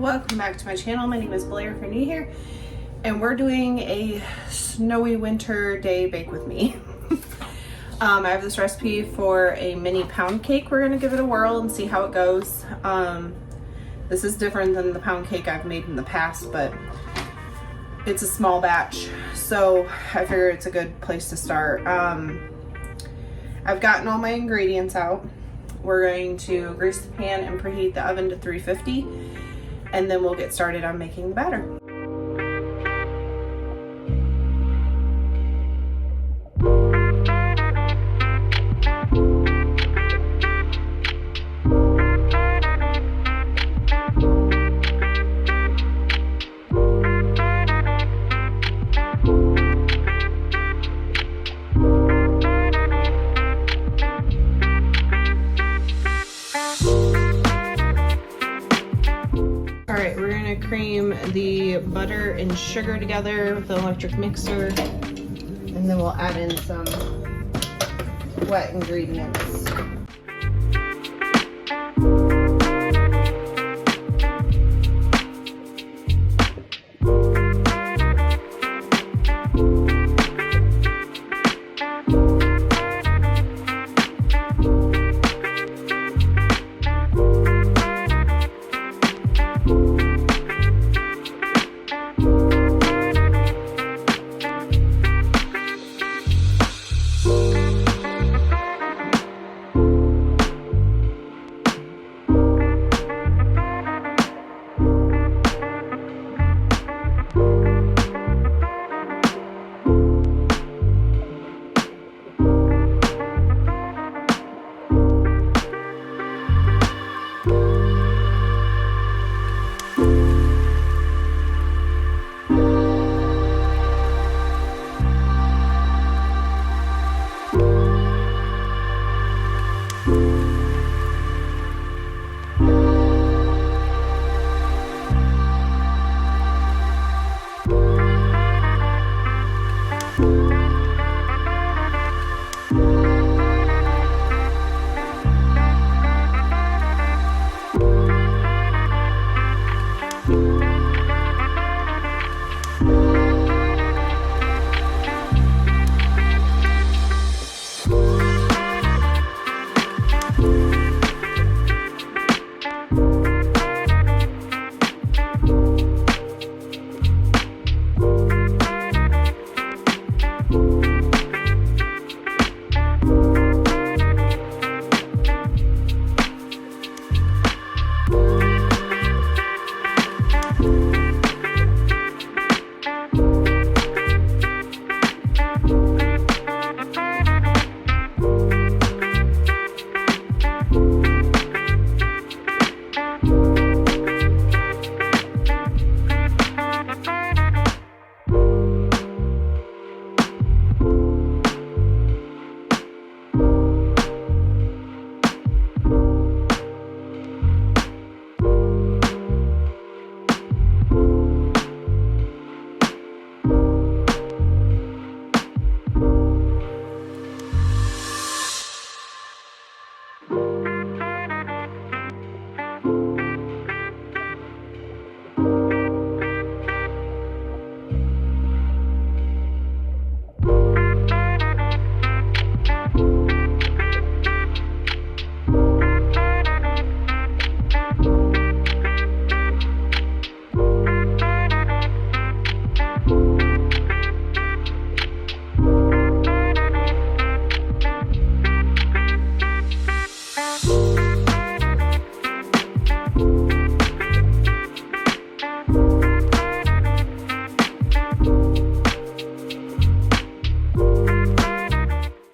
Welcome back to my channel. My name is Blair if you're new here, and we're doing a snowy winter day bake with me. I have this recipe for a mini pound cake. We're gonna give it a whirl and see how it goes. This is different than the pound cake I've made in the past, but it's a small batch, so I figure it's a good place to start. I've gotten all my ingredients out. We're going to grease the pan and preheat the oven to 350, and then we'll get started on making the batter. Cream the butter and sugar together with the electric mixer, and then we'll add in some wet ingredients.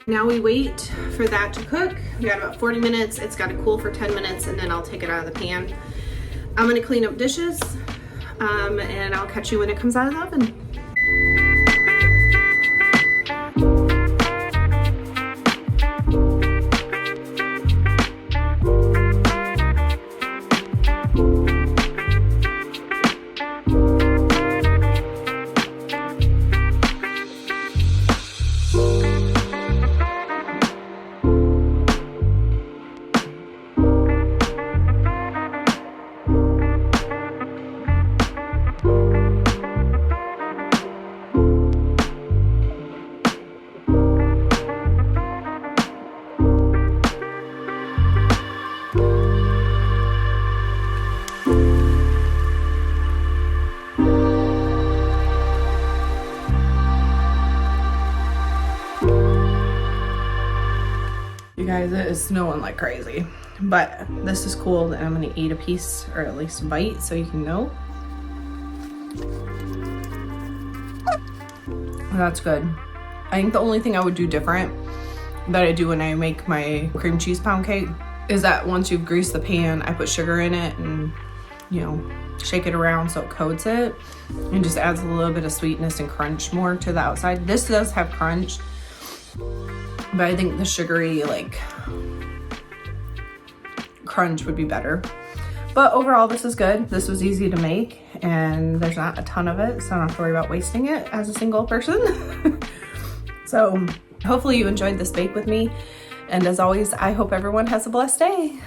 Now we wait for that to cook. We got about 40 minutes. It's got to cool for 10 minutes, and then I'll take it out of the pan. I'm gonna clean up dishes, and I'll catch you when it comes out of the oven. is snowing like crazy. But this is cool that I'm gonna eat a piece or at least a bite so you can know. That's good. I think the only thing I would do different that I do when I make my cream cheese pound cake is that once you've greased the pan, I put sugar in it and, you know, shake it around so it coats it and just adds a little bit of sweetness and crunch more to the outside. This does have crunch, but I think the sugary like crunch would be better. But overall, this is good. This was easy to make and there's not a ton of it, so I don't have to worry about wasting it as a single person. So hopefully you enjoyed this bake with me. And as always, I hope everyone has a blessed day.